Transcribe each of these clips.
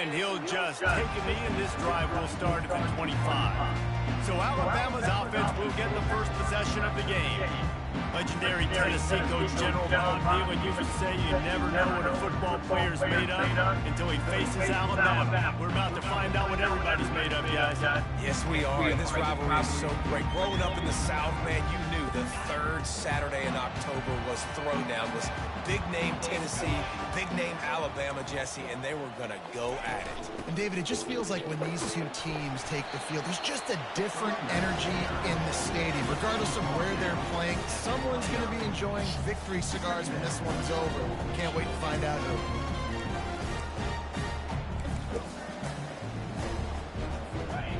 And he'll just take a knee, and this drive will start at the 25. So Alabama's offense will get the first possession of the game. Legendary Tennessee coach General Bob Newman used to say you never know what a football player's made of until he faces Alabama. We're about to find out what everybody's made of, guys. Yes, we are. And this rivalry is so great. Growing up in the South, man, you knew the third Saturday in October was Throwdown. Was big name Tennessee, big name Alabama, Jesse, and they were going to go at it. And David, it just feels like when these two teams take the field, there's just a different energy in the stadium. Regardless of where they're playing, someone's going to be enjoying victory cigars when this one's over. Can't wait to find out who.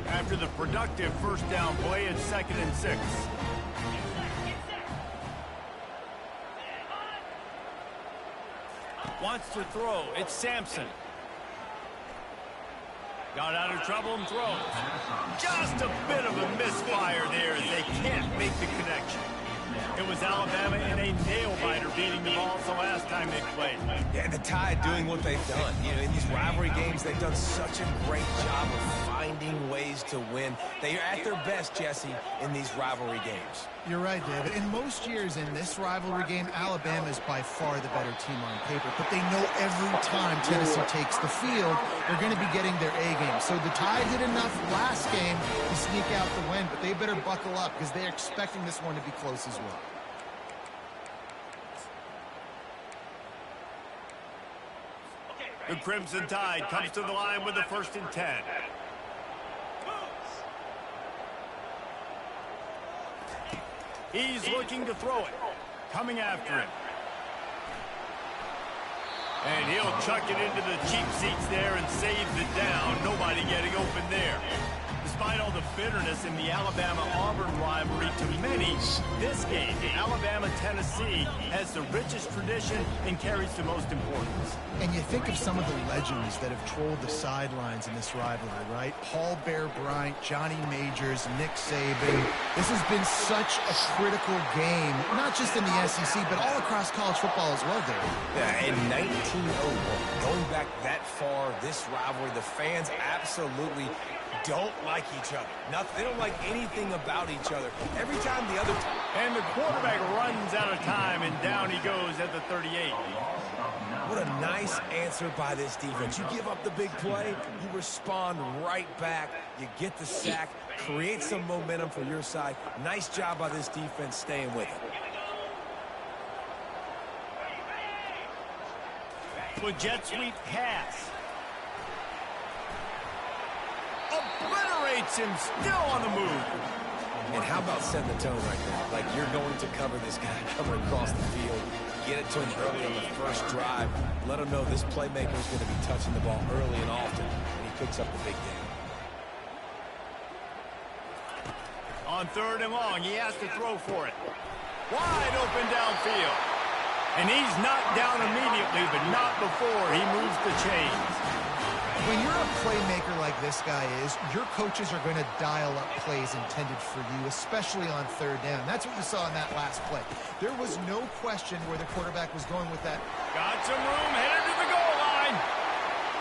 After the productive first down play, it's 2nd and 6. Wants to throw. It's Sampson. Got out of trouble and throws. Just a bit of a misfire there as they can't make the connection. It was Alabama in a nail-biter beating the ball the last time they played. Yeah, the Tide doing what they've done. You know, in these rivalry games, they've done such a great job of finding ways to win. They are at their best, Jesse, in these rivalry games. You're right, David. In most years in this rivalry game, Alabama is by far the better team on paper. But they know every time Tennessee takes the field, they're going to be getting their A game. So the Tide did enough last game to sneak out the win, but they better buckle up because they're expecting this one to be close as well. The Crimson Tide comes to the line with the 1st and 10. He's looking to throw it. Coming after him. And he'll chuck it into the cheap seats there and save the down. Nobody getting open there. Despite all the bitterness in the Alabama-Auburn rivalry, to many, this game, Alabama-Tennessee, has the richest tradition and carries the most importance. And you think of some of the legends that have trolled the sidelines in this rivalry, right? Paul Bear Bryant, Johnny Majors, Nick Saban. This has been such a critical game, not just in the SEC, but all across college football as well, David. Yeah, in 1901, going back that far, this rivalry, the fans absolutely don't like each other. They don't like anything about each other. Every time the other... And the quarterback runs out of time, and down he goes at the 38. What a nice answer by this defense. You give up the big play, you respond right back, you get the sack, create some momentum for your side. Nice job by this defense staying with it. With jet sweep pass. Obliterates him, still on the move. And how about setting the tone right there? Like you're going to cover this guy coming across the field. Get it to him early on the first drive. Let him know this playmaker is going to be touching the ball early and often. And he picks up the big game. On 3rd and long, he has to throw for it. Wide open downfield. And he's knocked down immediately, but not before he moves the chains. When you're a playmaker like this guy is, your coaches are going to dial up plays intended for you, especially on 3rd down. That's what you saw in that last play. There was no question where the quarterback was going with that. Got some room, headed to the goal line.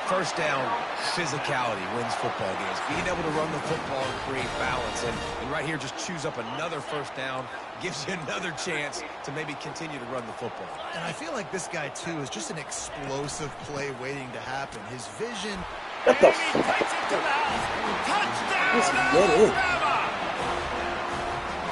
First down, physicality wins football games. Being able to run the football and create balance. And right here, just choose up another first down. Gives you another chance to maybe continue to run the football. And I feel like this guy, too, is just an explosive play waiting to happen. His vision... What the f***? Takes it to the house. Touchdown, Alabama!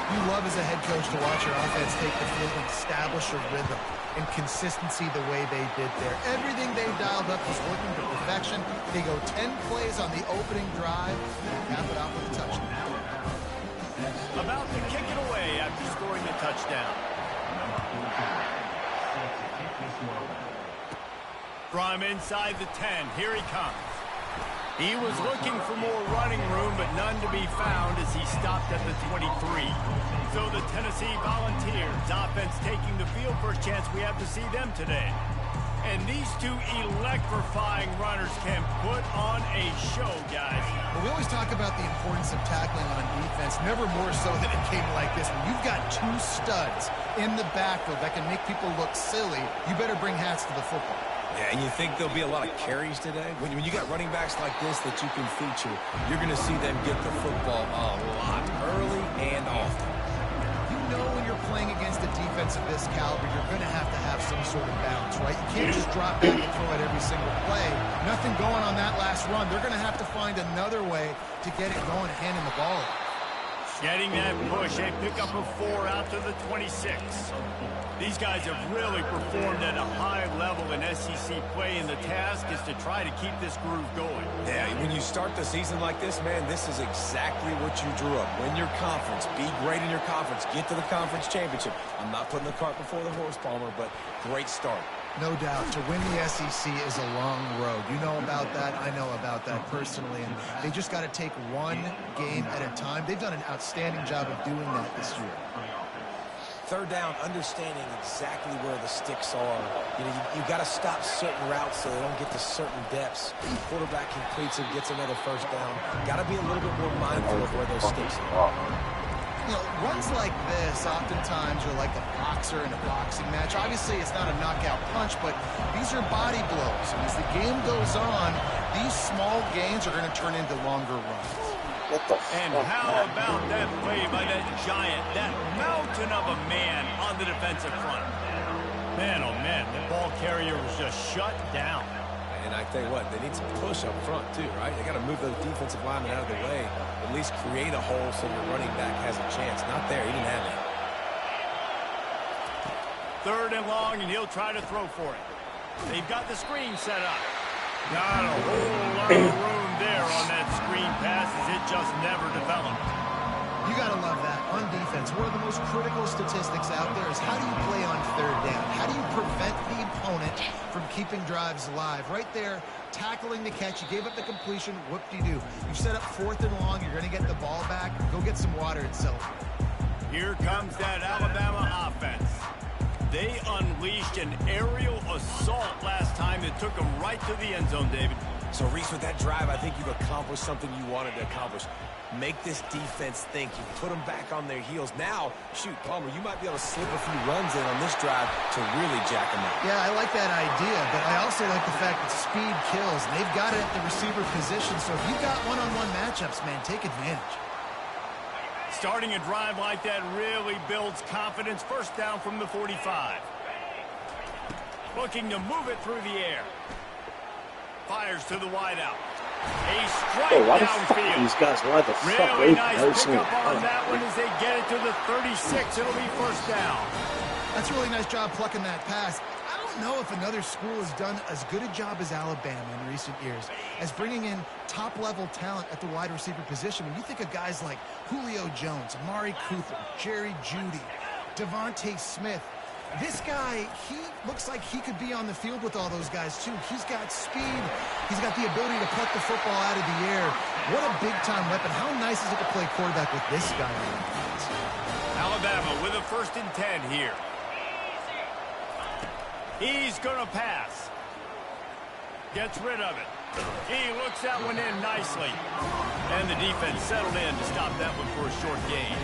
You love as a head coach to watch your offense take the field and establish a rhythm and consistency the way they did there. Everything they dialed up was working to perfection. They go 10 plays on the opening drive and cap it off with a touchdown. About to kick it away after scoring the touchdown. From inside the 10, here he comes. He was looking for more running room, but none to be found as he stopped at the 23. So the Tennessee Volunteers offense taking the field. First chance we have to see them today. And these two electrifying runners can put on a show, guys. Well, we always talk about the importance of tackling on defense, never more so than a game like this. When you've got two studs in the backfield that can make people look silly, you better bring hats to the football. Yeah, and you think there'll be a lot of carries today? When you got running backs like this that you can feature, you're going to see them get the football a lot early and often. You know when you're playing against a defense of this caliber, you're going to have some sort of balance, right? You can't just drop back and throw it every single play. Nothing going on that last run. They're going to have to find another way to get it going, handing the ball. Getting that push, they pick up a 4 out to the 26. These guys have really performed at a high level in SEC play, and the task is to try to keep this groove going. Yeah, when you start the season like this, man, this is exactly what you drew up. Win your conference, be great in your conference, get to the conference championship. I'm not putting the cart before the horse, Palmer, but great start. No doubt. To win the SEC is a long road. You know about that. I know about that personally. And they just got to take one game at a time. They've done an outstanding job of doing that this year. Third down, understanding exactly where the sticks are. You know, you got to stop certain routes so they don't get to certain depths. Quarterback completes it, gets another first down. Got to be a little bit more mindful of where those sticks are. You know, runs like this oftentimes are like a boxer in a boxing match. Obviously, it's not a knockout punch, but these are body blows. And as the game goes on, these small gains are going to turn into longer runs. And how about that play by that giant, that mountain of a man on the defensive front? Man, oh man, the ball carrier was just shut down. And I tell you what, they need some push up front too, right? They got to move those defensive linemen out of the way. At least create a hole so your running back has a chance. Not there. He didn't have it. 3rd and long, and he'll try to throw for it. They've got the screen set up. Not a whole lot of room there on that screen pass as it just never developed. You got to love that. On defense, one of the most critical statistics out there is how do you play on 3rd down? How do you prevent the opponent from keeping drives alive? Right there, tackling the catch. You gave up the completion. What do you do? You set up 4th and long. You're going to get the ball back. Go get some water and celebrate. Here comes that Alabama offense. They unleashed an aerial assault last time that took them right to the end zone, David. So, Reese, with that drive, I think you've accomplished something you wanted to accomplish. Make this defense think. You put them back on their heels. Now, shoot, Palmer, you might be able to slip a few runs in on this drive to really jack them up. Yeah, I like that idea, but I also like the fact that speed kills. And they've got it at the receiver position, so if you've got one-on-one matchups, man, take advantage. Starting a drive like that really builds confidence. 1st down from the 45. Looking to move it through the air. Fires to the wideout. A strike downfield. These guys, why the fuck really nice pickup on that one as they get it to the 36. It'll be 1st down. That's a really nice job plucking that pass. I don't know if another school has done as good a job as Alabama in recent years as bringing in top-level talent at the wide receiver position. When you think of guys like Julio Jones, Amari Cooper, Jerry Jeudy, Devontae Smith, this guy, he looks like he could be on the field with all those guys, too. He's got speed. He's got the ability to pluck the football out of the air. What a big-time weapon. How nice is it to play quarterback with this guy on offense? Alabama with a 1st and 10 here. He's going to pass. Gets rid of it. He looks that one in nicely. And the defense settled in to stop that one for a short gain.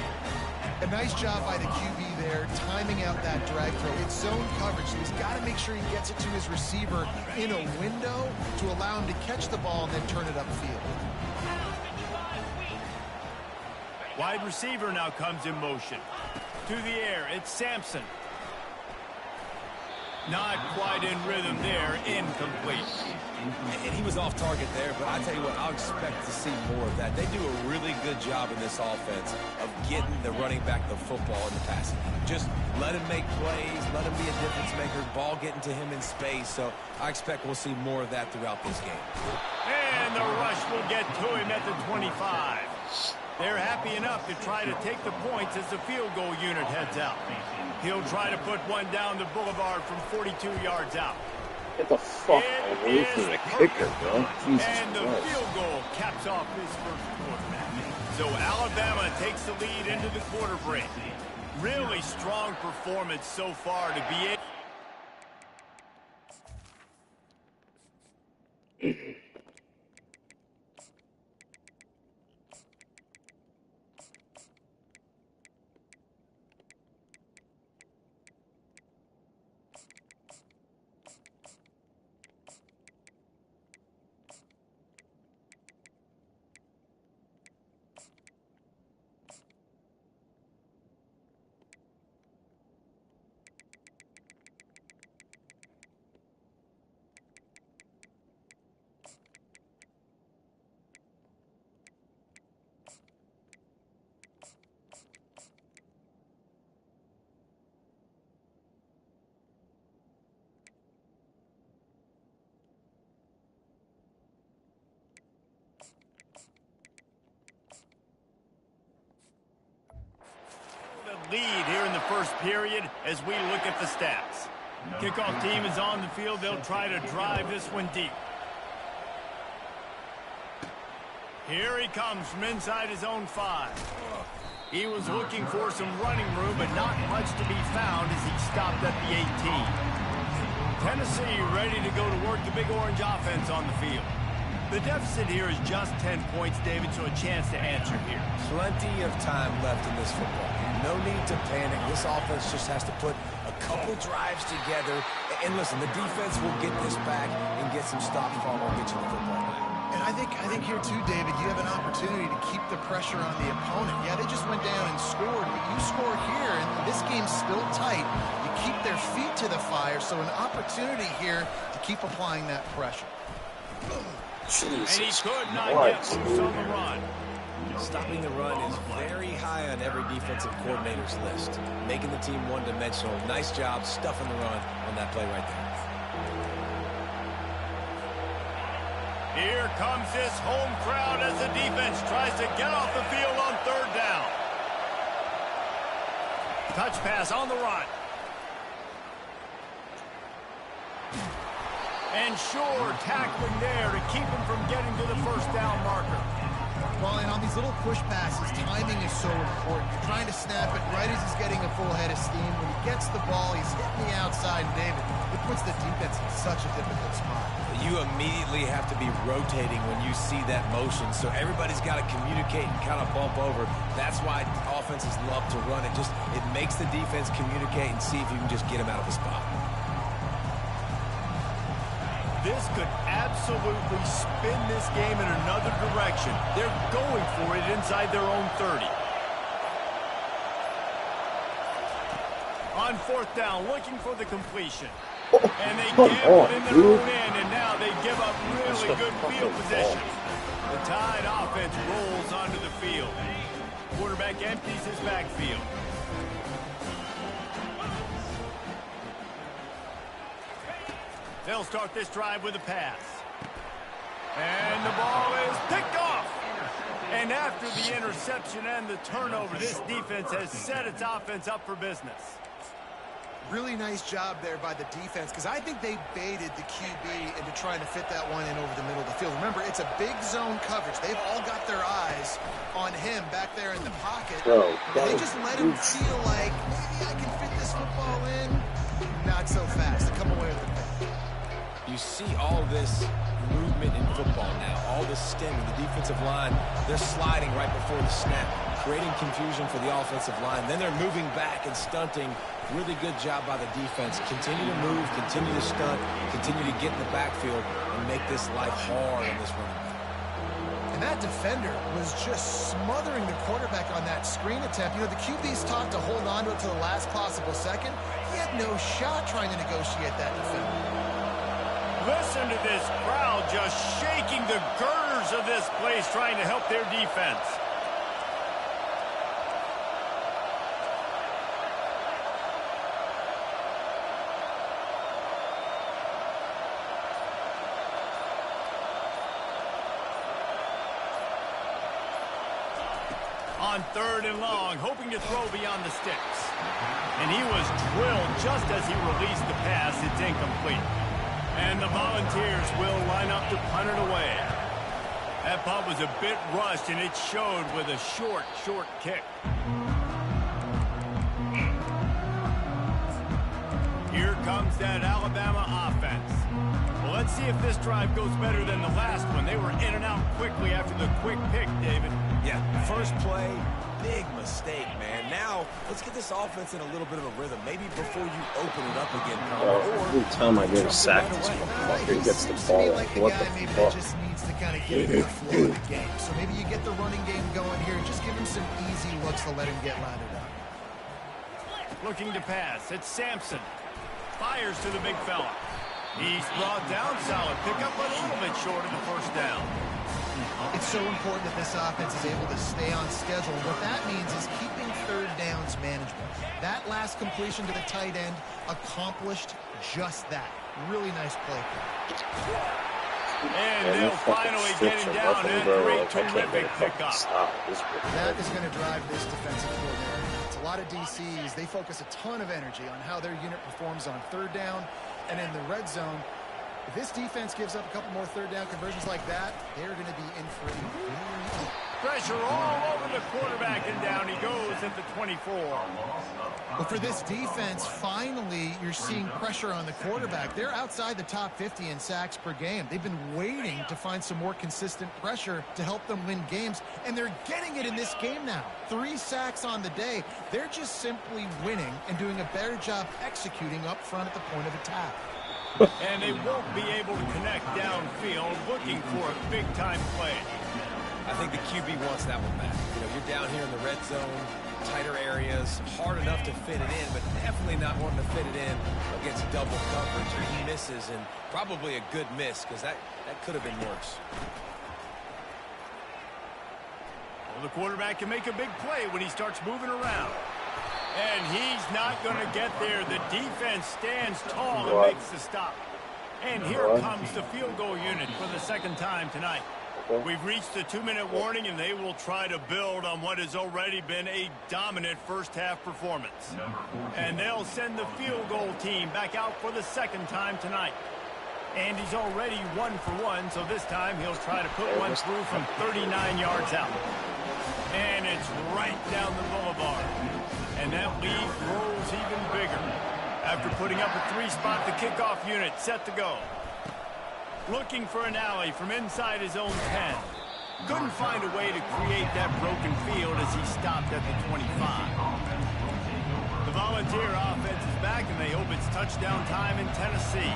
A nice job by the QB there, timing out that drag throw. It's zone coverage, so he's got to make sure he gets it to his receiver in a window to allow him to catch the ball and then turn it upfield. Wide receiver now comes in motion. To the air, it's Sampson. Not quite in rhythm there, incomplete. And he was off target there, but I tell you what, I'll expect to see more of that. They do a really good job in this offense of getting the running back the football in the passing. Just let him make plays, let him be a difference maker, ball getting to him in space. So I expect we'll see more of that throughout this game. And the rush will get to him at the 25. They're happy enough to try to take the points as the field goal unit heads out. He'll try to put one down the boulevard from 42 yards out. Get the fuck away from the kicker, bro. Jesus and the Christ. field goal caps off this 1st quarter. So Alabama takes the lead into the quarter break. Really strong performance so far to be able. lead here in the first period as we look at the stats. Kickoff team is on the field. They'll try to drive this one deep. Here he comes from inside his own 5. He was looking for some running room, but not much to be found as he stopped at the 18. Tennessee ready to go to work the Big Orange offense on the field. The deficit here is just 10 points, David, so a chance to answer here. Plenty of time left in this football game. No need to panic. This offense just has to put a couple drives together. And listen, the defense will get this back and get some stops following, get you the football back. And I think here too, David, you have an opportunity to keep the pressure on the opponent. Yeah, they just went down and scored, but you score here, and this game's still tight. You keep their feet to the fire, so an opportunity here to keep applying that pressure. And he could not get loose on the run. Stopping the run is very high on every defensive coordinator's list. Making the team one-dimensional. Nice job stuffing the run on that play right there. Here comes this home crowd as the defense tries to get off the field on 3rd down. Touch pass on the run. And sure tackling there to keep him from getting to the 1st down marker. Well, and on these little push passes, timing is so important. You're trying to snap it right as he's getting a full head of steam. When he gets the ball, he's hitting the outside, and David, it puts the defense in such a difficult spot. You immediately have to be rotating when you see that motion, so everybody's got to communicate and kind of bump over. That's why offenses love to run it. It makes the defense communicate and see if you can just get him out of the spot. This could absolutely spin this game in another direction. They're going for it inside their own 30. On 4th down, looking for the completion. And they gambled in their own end, and now they give up really good field position. The Tide offense rolls onto the field. Quarterback empties his backfield. They'll start this drive with a pass. And the ball is picked off. And after the interception and the turnover, this defense has set its offense up for business. Really nice job there by the defense, because I think they baited the QB into trying to fit that one in over the middle of the field. Remember, it's a big zone coverage. They've all got their eyes on him back there in the pocket. They just let him feel like, maybe I can fit this football in. Not so fast. They come away with the pick. You see all this movement in football now, all this stemming. The defensive line, they're sliding right before the snap, creating confusion for the offensive line. Then they're moving back and stunting. Really good job by the defense. Continue to move, continue to stunt, continue to get in the backfield and make this life hard on this running back. And that defender was just smothering the quarterback on that screen attempt. You know, the QB's taught to hold on to it to the last possible second. He had no shot trying to negotiate that defender. Listen to this crowd just shaking the girders of this place trying to help their defense. On 3rd and long, hoping to throw beyond the sticks. And he was drilled just as he released the pass. It's incomplete. And the Volunteers will line up to punt it away. That punt was a bit rushed, and it showed with a short kick. Here comes that Alabama offense. Well, let's see if this drive goes better than the last one. They were in and out quickly after the quick pick, David. Yeah, first play, big mistake, man. Now, let's get this offense in a little bit of a rhythm. Maybe before you open it up again. Every time I get a sack, this motherfucker gets the ball. Like the What guy the maybe fuck? that just needs to kind of get into the flow of the game. So maybe you get the running game going here. Just give him some easy looks to let him get lathered up. Looking to pass. It's Sampson. Fires to the big fella. He's brought down solid. Pick up a little bit short of the 1st down. It's so important that this offense is able to stay on schedule. What that means is keeping 3rd downs manageable. That last completion to the tight end accomplished just that. Really nice play. And they'll finally get him down after a terrific pickup. That is going to drive this defensive coordinator. It's a lot lot of DCs, they focus a ton of energy on how their unit performs on third down and in the red zone. If this defense gives up a couple more third down conversions like that, they're going to be in for a pressure all over the quarterback, and down he goes at the 24. Well, for this defense, finally, you're seeing pressure on the quarterback. They're outside the top 50 in sacks per game. They've been waiting to find some more consistent pressure to help them win games, and they're getting it in this game now. 3 sacks on the day. They're just simply winning and doing a better job executing up front at the point of attack. And they won't be able to connect downfield, looking for a big-time play. I think the QB wants that one back. You know, you're down here in the red zone, tighter areas, hard enough to fit it in, but definitely not wanting to fit it in against double coverage, or he misses, and probably a good miss, because that could have been worse. Well, the quarterback can make a big play when he starts moving around. And he's not going to get there. The defense stands tall and makes the stop. And here comes the field goal unit for the second time tonight. We've reached the 2-minute warning, and they will try to build on what has already been a dominant first-half performance. And they'll send the field goal team back out for the second time tonight. And he's already 1 for 1, so this time he'll try to put one through from 39 yards out. And it's right down the boulevard. And that lead grows even bigger. After putting up a 3-spot, the kickoff unit set to go. Looking for an alley from inside his own 10. Couldn't find a way to create that broken field as he stopped at the 25. The Volunteer offense is back, and they hope it's touchdown time in Tennessee.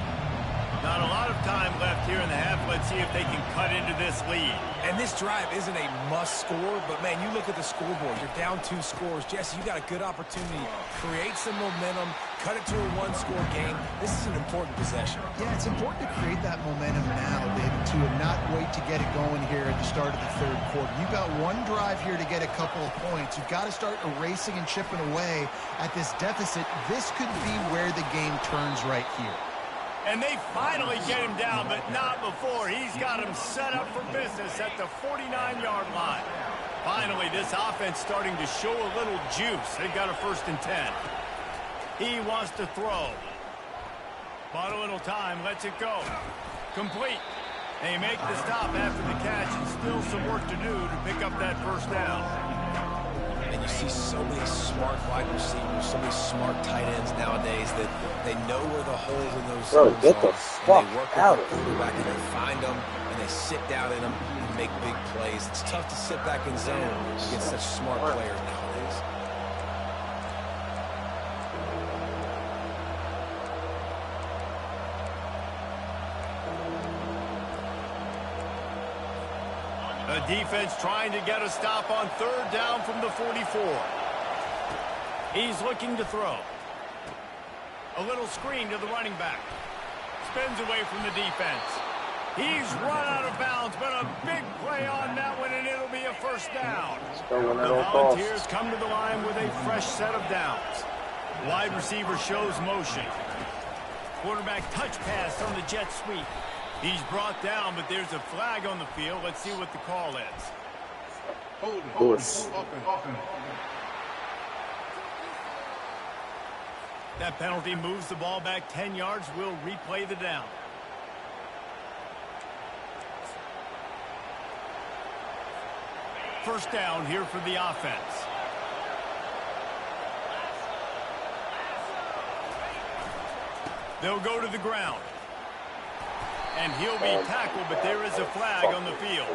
Not a lot of time left here in the half. Let's see if they can cut into this lead. And this drive isn't a must score, but, man, you look at the scoreboard. You're down 2 scores. Jesse, you got a good opportunity. Create some momentum. Cut it to a 1-score game. This is an important possession. Yeah, it's important to create that momentum now, to not wait to get it going here at the start of the third quarter. You've got one drive here to get a couple of points. You've got to start erasing and chipping away at this deficit. This could be where the game turns right here. And they finally get him down, but not before. He's got him set up for business at the 49-yard line. Finally, this offense starting to show a little juice. They've got a 1st and 10. He wants to throw. Bought a little time, lets it go. Complete. They make the stop after the catch, and still some work to do to pick up that 1st down. And you see so many smart wide receivers, so many smart tight ends nowadays that they know where the holes in those zones get the are. fuck And they work out with of the quarterback, and they find them, and they sit down in them and make big plays. It's tough to sit back in zone against such smart players nowadays. The defense trying to get a stop on 3rd down from the 44. He's looking to throw. A little screen to the running back. Spins away from the defense. He's run out of bounds, but a big play on that one, and it'll be a 1st down. The Volunteers come to the line with a fresh set of downs. Wide receiver shows motion. Quarterback touch pass on the jet sweep. He's brought down, but there's a flag on the field. Let's see what the call is. That penalty moves the ball back 10 yards. We'll replay the down. First down here for the offense. They'll go to the ground. And he'll be tackled, but there is a flag on the field.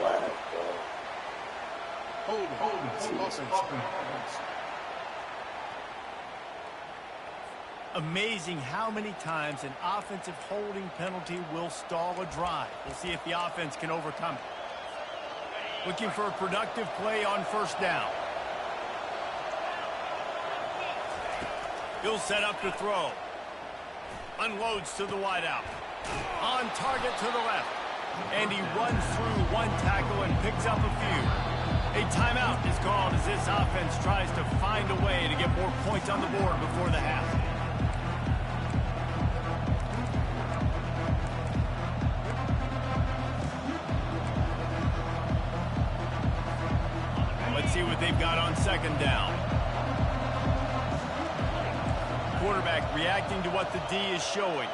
Amazing how many times an offensive holding penalty will stall a drive. We'll see if the offense can overcome it. Looking for a productive play on 1st down. He'll set up to throw. Unloads to the wideout. On target to the left. And he runs through one tackle and picks up a few. A timeout is called as this offense tries to find a way to get more points on the board before the half. Let's see what they've got on 2nd down. quarterback reacting to what the D is showing.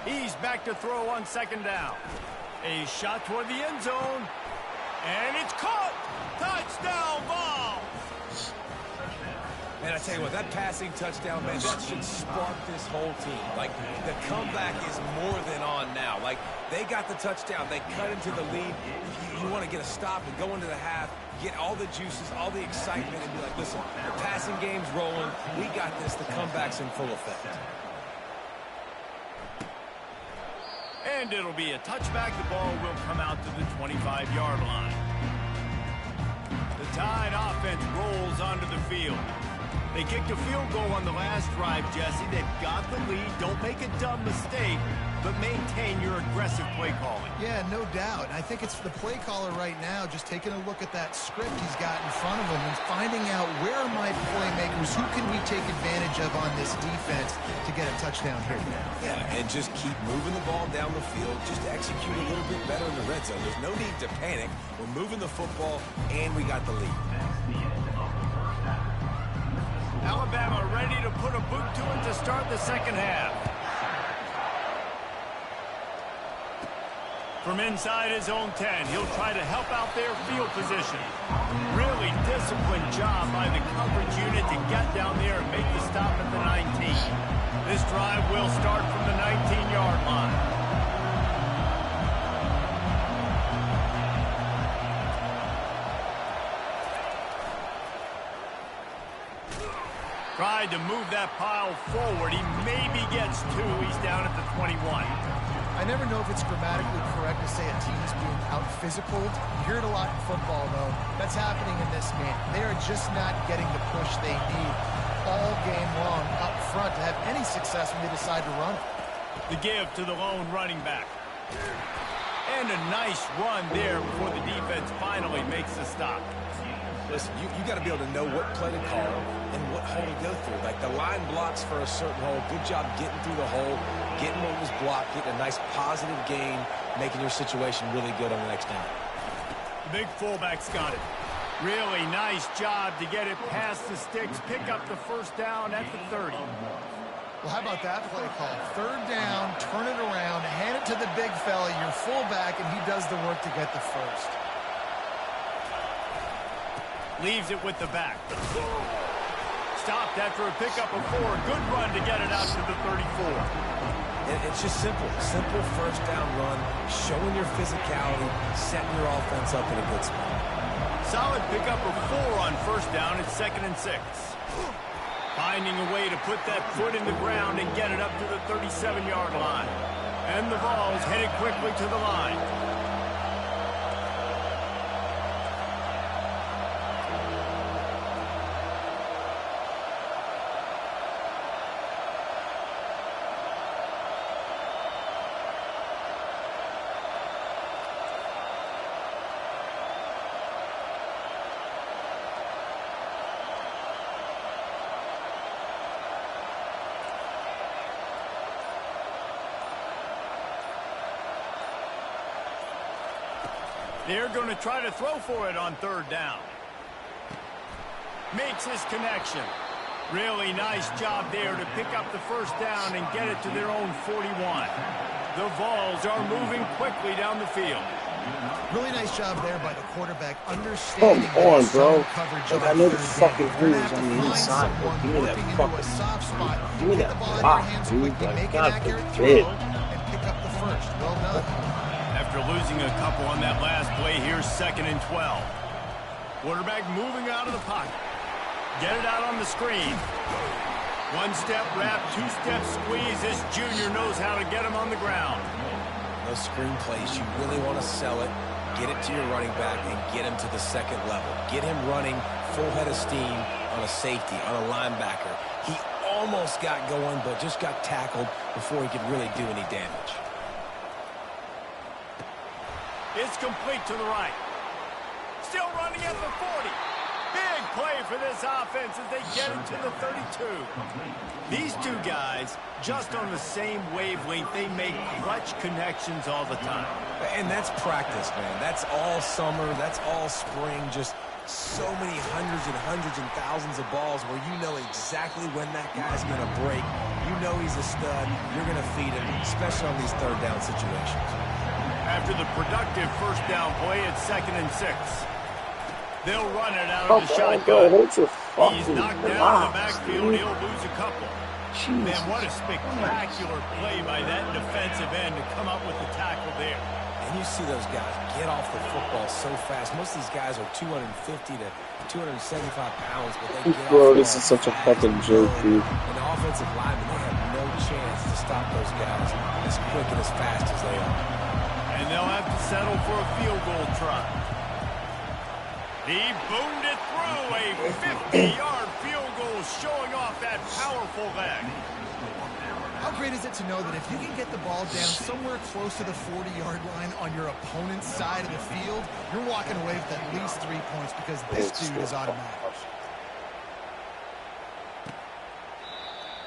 He's back to throw on second down. A shot toward the end zone. And it's caught. Touchdown ball. Man, I tell you what, that passing touchdown, man, that should spark this whole team. Like, the comeback is more than on now. Like, they got the touchdown. They cut into the lead. You want to get a stop and go into the half, get all the juices, all the excitement, and be like, listen, the passing game's rolling. We got this. The comeback's in full effect. And it'll be a touchback. The ball will come out to the 25-yard line. The Tide offense rolls onto the field. They kicked a field goal on the last drive, Jesse. They've got the lead. Don't make a dumb mistake, but maintain your aggressive play calling. Yeah, no doubt. I think it's the play caller right now just taking a look at that script he's got in front of him and finding out where are my playmakers, who can we take advantage of on this defense to get a touchdown here. Yeah, and just keep moving the ball down the field. Just execute a little bit better in the red zone. There's no need to panic. We're moving the football, and we got the lead. Alabama ready to put a boot to it to start the second half. From inside his own 10, he'll try to help out their field position. Really disciplined job by the coverage unit to get down there and make the stop at the 19. This drive will start from the 19-yard line. Tried to move that pile forward. He maybe gets two. He's down at the 21. I never know if it's grammatically correct to say a team is being out-physical. You hear it a lot in football, though. That's happening in this game. They are just not getting the push they need all game long up front to have any success when they decide to run it. The give to the lone running back. And a nice run there before the defense finally makes the stop. Listen, you got to be able to know what play to call and what hole to go through. Like, the line blocks for a certain hole. Good job getting through the hole, getting what was blocked, getting a nice positive gain, making your situation really good on the next down. The big fullback's got it. Really nice job to get it past the sticks, pick up the first down at the 30. Well, how about that play call? Third down, turn it around, hand it to the big fella, your fullback, and he does the work to get the first. Leaves it with the back. Stopped after a pickup of 4. Good run to get it out to the 34. It's just simple. Simple first down run, showing your physicality, setting your offense up in a good spot. Solid pickup of 4 on first down. It's 2nd and 6. Finding a way to put that foot in the ground and get it up to the 37-yard line. And the ball's headed quickly to the line. They're going to try to throw for it on third down. Makes his connection. Really nice job there to pick up the first down and get it to their own 41. The Vols are moving quickly down the field. Really nice job there by the quarterback, understanding on, bro. coverage Like, on I know the third fucking down. rules on the inside, but give me that fucking, soft spot, give me get that the ball in your box, hands dude. quickly, Like, make an God accurate forbid. throw, and pick up the first. Well done. After losing a couple on that last play, here's 2nd and 12. Quarterback moving out of the pocket. Get it out on the screen. One-step wrap, two-step squeeze. This junior knows how to get him on the ground. Those screen plays, you really want to sell it, get it to your running back, and get him to the second level. Get him running full head of steam on a safety, on a linebacker. He almost got going, but just got tackled before he could really do any damage. It's complete to the right. Still running at the 40. Big play for this offense as they get it to the 32. These two guys, just on the same wavelength, they make clutch connections all the time. And that's practice, man. That's all summer. That's all spring. Just so many hundreds and thousands of balls where you know exactly when that guy's going to break. You know he's a stud. You're going to feed him, especially on these third down situations. After the productive first down play, it's 2nd and 6. They'll run it out of the shotgun. He's knocked down in the backfield. He'll lose a couple. Jesus. Man, what a spectacular play by that defensive end to come up with the tackle there. And you see those guys get off the football so fast. Most of these guys are 250 to 275 pounds, but they get Bro, off this is such a fucking joke, dude. And the offensive linemen, they have no chance to stop those guys as quick and as fast as they are. And they'll have to settle for a field goal try. He boomed it through a 50-yard field goal, showing off that powerful leg. How great is it to know that if you can get the ball down somewhere close to the 40-yard line on your opponent's side of the field, you're walking away with at least 3 points because this dude is automatic.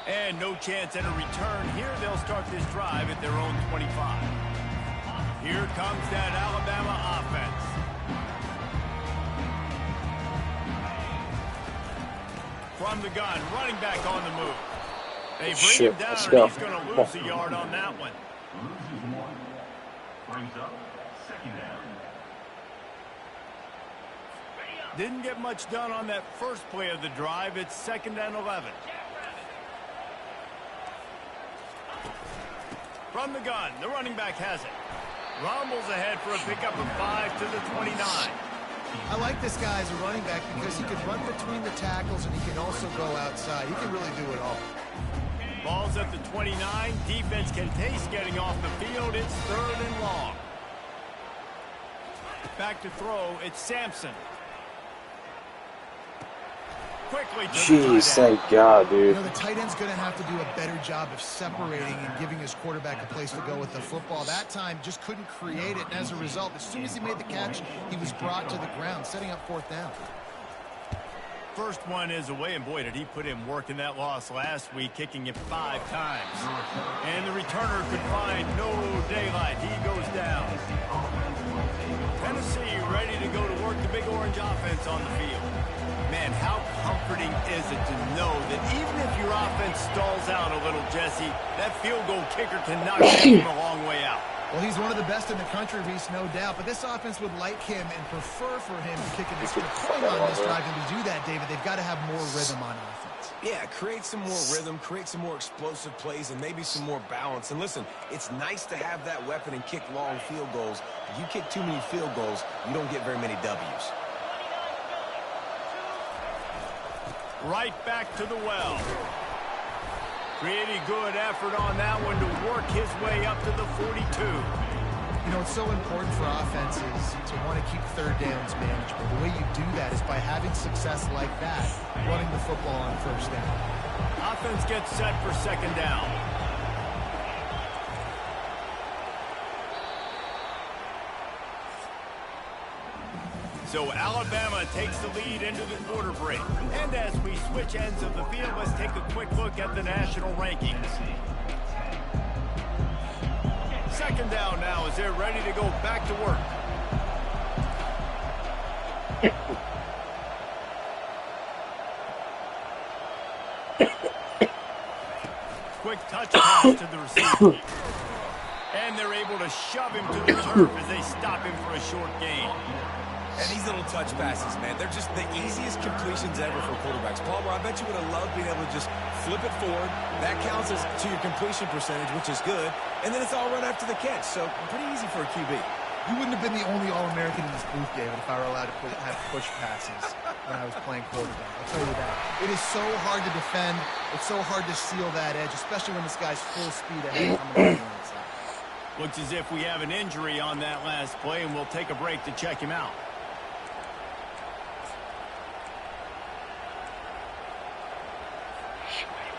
And no chance at a return here. They'll start this drive at their own 25. Here comes that Alabama offense. From the gun, running back on the move. They bring him down, and he's going to lose a yard on that one. Didn't get much done on that first play of the drive. It's 2nd and 11. From the gun, the running back has it. Rumbles ahead for a pickup of 5 to the 29. I like this guy as a running back because he can run between the tackles and he can also go outside. He can really do it all. Ball's at the 29. Defense can taste getting off the field. It's 3rd and long. Back to throw. It's Sampson. Quickly to Jeez, thank God, dude. You know, the tight end's going to have to do a better job of separating and giving his quarterback a place to go with the football. That time just couldn't create it, and as a result, as soon as he made the catch, he was brought to the ground, setting up 4th down. First one is away, and boy, did he put in work in that loss last week, kicking it 5 times. And the returner could find no daylight. He goes down. Tennessee ready to go to work the Big Orange offense on the field. Man, how comforting is it to know that even if your offense stalls out a little, Jesse, that field goal kicker can knock him from a long way out. Well, he's one of the best in the country, Reese, no doubt. But this offense would like him and prefer for him to kick an extra point on this drive. And to do that, David, they've got to have more rhythm on offense. Yeah, create some more rhythm, create some more explosive plays, and maybe some more balance. And listen, it's nice to have that weapon and kick long field goals. If you kick too many field goals, you don't get very many W's. Right back to the well. Pretty good effort on that one to work his way up to the 42. You know, it's so important for offenses to want to keep 3rd downs manageable. The way you do that is by having success like that, running the football on 1st down. Offense gets set for 2nd down. So Alabama takes the lead into the quarter break. And as we switch ends of the field, let's take a quick look at the national rankings. 2nd down now as they're ready to go back to work. Quick touch pass to the receiver. And they're able to shove him to the turf as they stop him for a short gain. And these little touch passes, man, they're just the easiest completions ever for quarterbacks. Palmer, I bet you would have loved being able to just flip it forward. That counts as to your completion percentage, which is good. And then it's all run after the catch. So pretty easy for a QB. You wouldn't have been the only All-American in this booth, David, if I were allowed to have push passes when I was playing quarterback. I'll tell you that. It is so hard to defend. It's so hard to seal that edge, especially when this guy's full speed ahead coming on the outside. Looks as if we have an injury on that last play, and we'll take a break to check him out.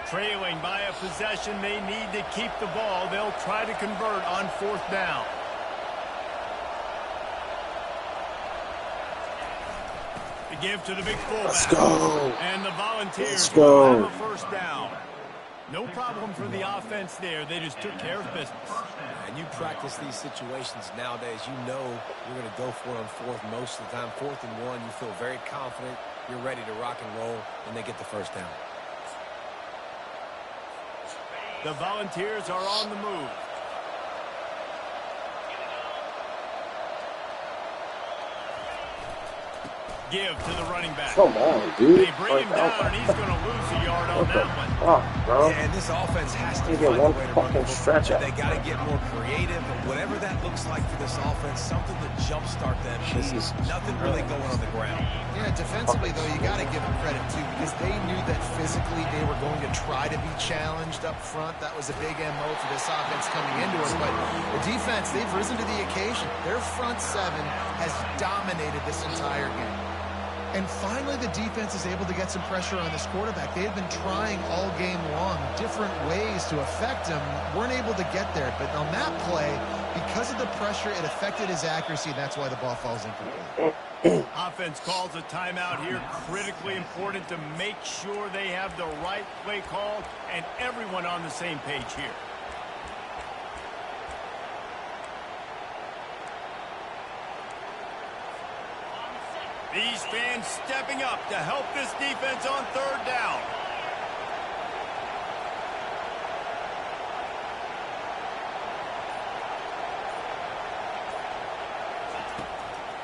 Trailing by a possession, they need to keep the ball. They'll try to convert on 4th down. The give to the big fullback. Let's go. And the Volunteers Let's go. will have a 1st down. No problem for the offense there. They just took care of business. And you practice these situations nowadays, you know you're going to go for it on fourth most of the time. 4th and 1, you feel very confident. You're ready to rock and roll, and they get the first down. The Volunteers are on the move. Give to the running back. Come on, dude. They bring him down, and he's going to lose a yard on that one. Fuck, bro. Yeah, and this offense has to You find get a one way to run the fucking football. stretch out. They got to get more creative, and whatever that looks like for this offense, something to jumpstart them. Jesus. Nothing really going on the ground. Yeah, defensively, though, you got to give them credit, too, because they knew that physically they were going to try to be challenged up front. That was a big MO for this offense coming into it. But the defense, they've risen to the occasion. Their front seven has dominated this entire game. And finally, the defense is able to get some pressure on this quarterback. They had been trying all game long different ways to affect him, weren't able to get there. But on that play, because of the pressure, it affected his accuracy, and that's why the ball falls incomplete. Offense calls a timeout here. Critically important to make sure they have the right play call and everyone on the same page here. These fans stepping up to help this defense on 3rd down.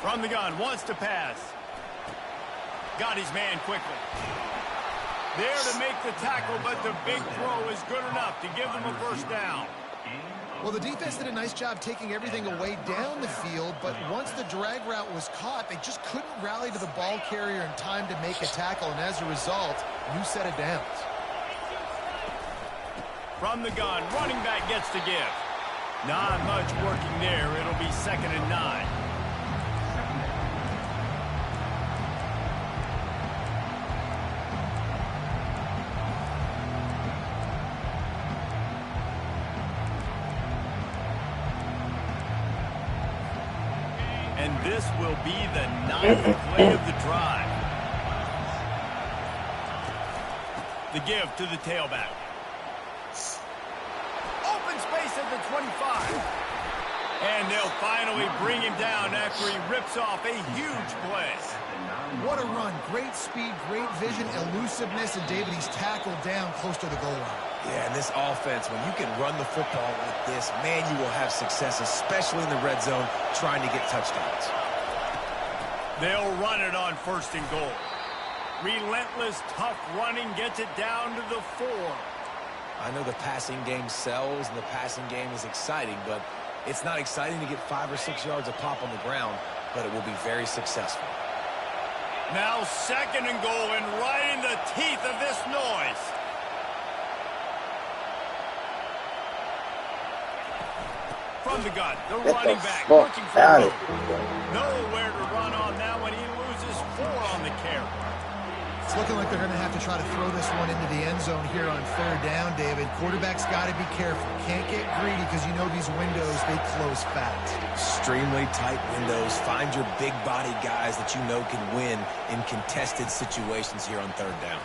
From the gun, wants to pass. Got his man quickly. There to make the tackle, but the big throw is good enough to give them a first down. Well, the defense did a nice job taking everything away down the field, but once the drag route was caught, they just couldn't rally to the ball carrier in time to make a tackle, and as a result, new set of downs. From the gun, running back gets to give. Not much working there. It'll be 2nd and 9. And this will be the 9th play of the drive. The give to the tailback. Open space at the 25. And they'll finally bring him down after he rips off a huge play. What a run. Great speed, great vision, elusiveness, and David, he's tackled down close to the goal line. Yeah, and this offense, when you can run the football like this, man, you will have success, especially in the red zone, trying to get touchdowns. They'll run it on 1st and goal. Relentless, tough running gets it down to the 4. I know the passing game sells and the passing game is exciting, but it's not exciting to get 5 or 6 yards a pop on the ground, but it will be very successful. Now 2nd and goal, and right in the teeth of this noise. From the gun, the running back looking for room. Nowhere to run on that one. He loses 4 on the carry. It's looking like they're going to have to try to throw this one into the end zone here on 3rd down, David. Quarterback's got to be careful. Can't get greedy because you know these windows, they close fast. Extremely tight windows. Find your big body guys that you know can win in contested situations here on 3rd down.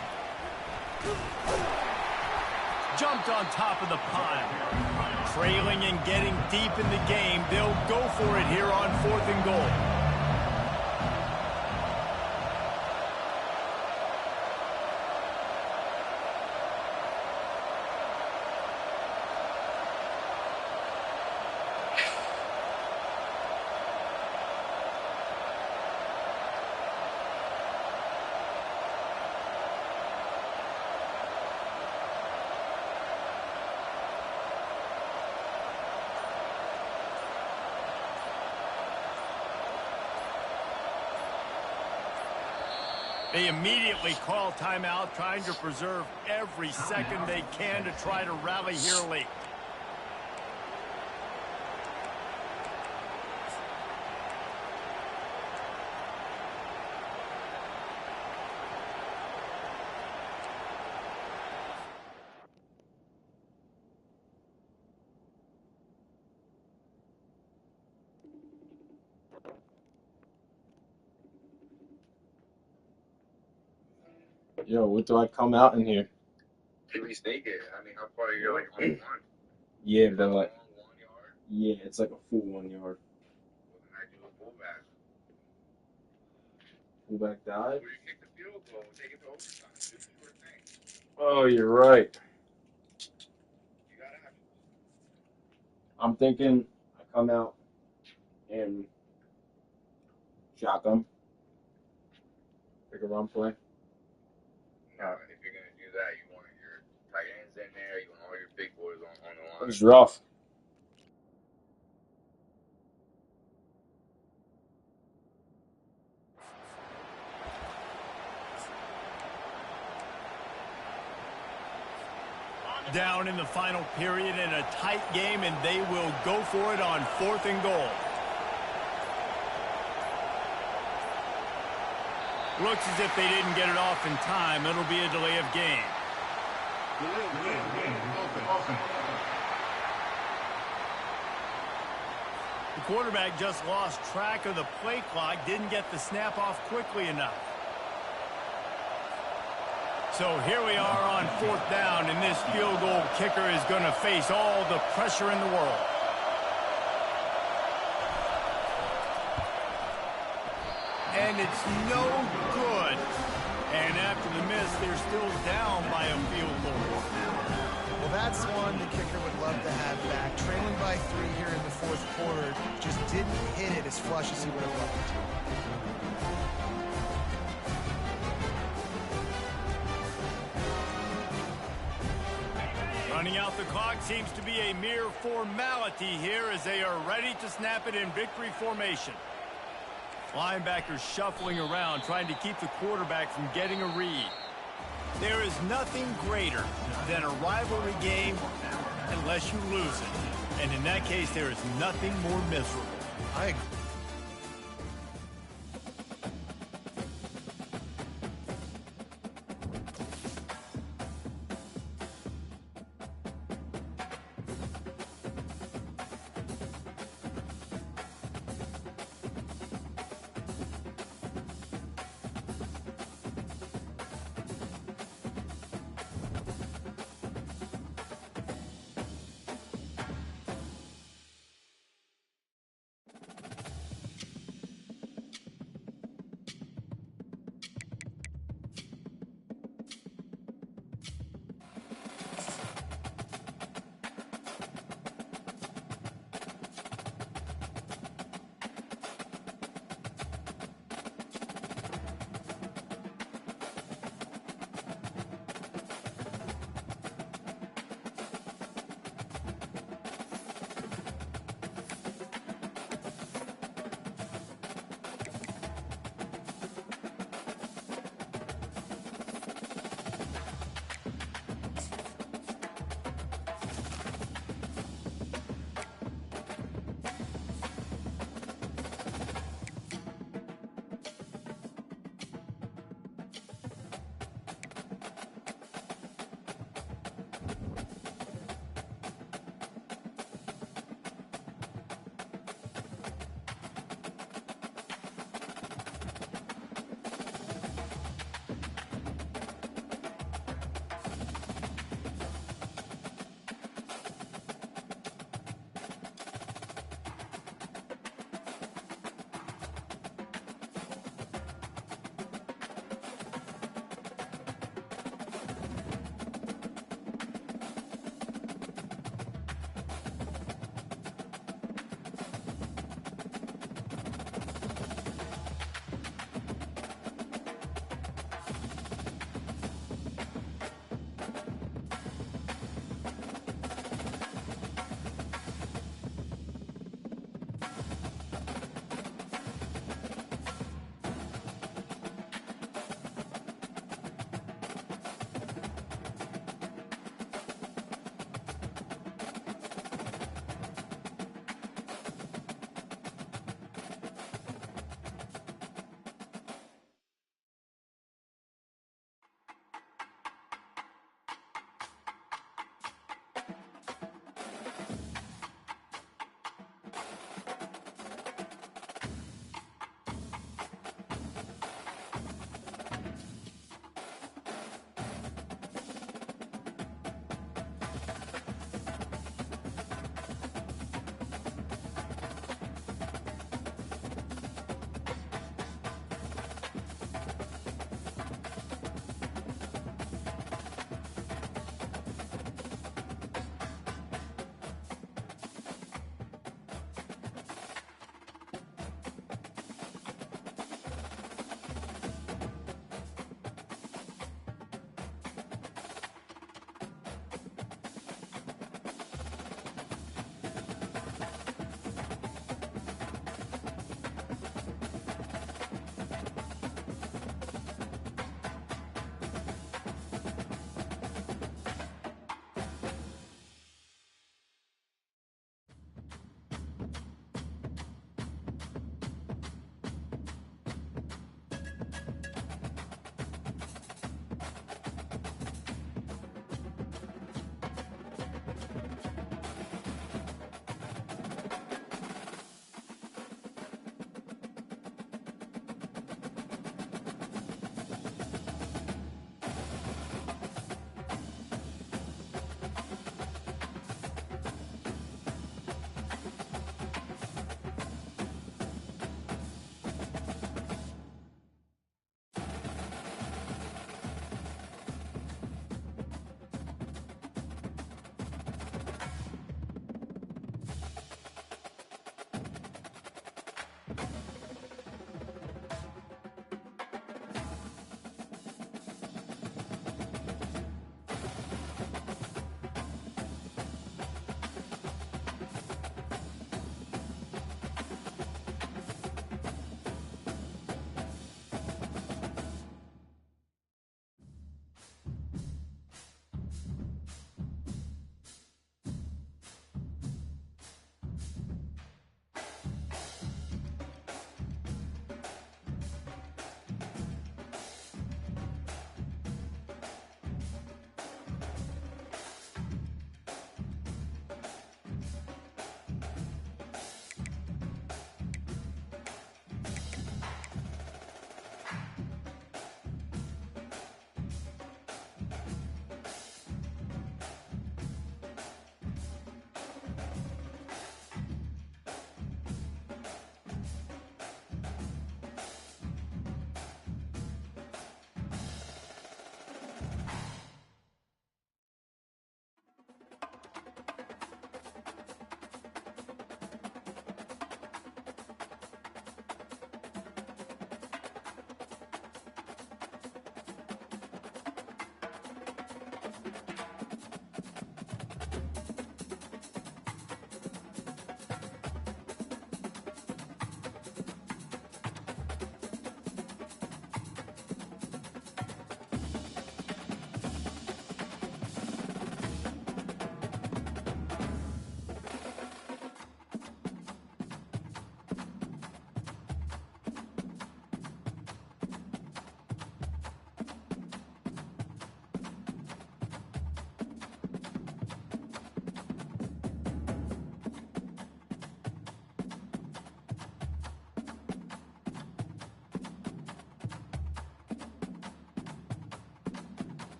Jumped on top of the pile. Trailing and getting deep in the game. They'll go for it here on 4th and goal. They immediately call timeout, trying to preserve every second they can to try to rally here late. Yo, what do I come out in here? Did we sneak it? I mean, how far are you like home one? Yeah, but like, yeah, it's like a full 1 yard. Well, then I do a fullback. Fullback dive. Where you kick the field goal, take it to overtime. Do the short thing. Oh, you're right. You gotta have. I'm thinking I come out and shotgun. Pick a run play. No, if you're gonna do that, you want your tight ends in there. You want all your big boys on the line. It's rough. Down in the final period in a tight game, and they will go for it on 4th and goal. Looks as if they didn't get it off in time. It'll be a delay of game. The quarterback just lost track of the play clock, didn't get the snap off quickly enough. So here we are on 4th down, and this field goal kicker is going to face all the pressure in the world. And it's no good. And after the miss, they're still down by a field goal. Well, that's one the kicker would love to have back. Trailing by 3 here in the 4th quarter, just didn't hit it as flush as he would have loved to. Running out the clock seems to be a mere formality here as they are ready to snap it in victory formation. Linebackers shuffling around, trying to keep the quarterback from getting a read. There is nothing greater than a rivalry game unless you lose it. And in that case, there is nothing more miserable. I agree.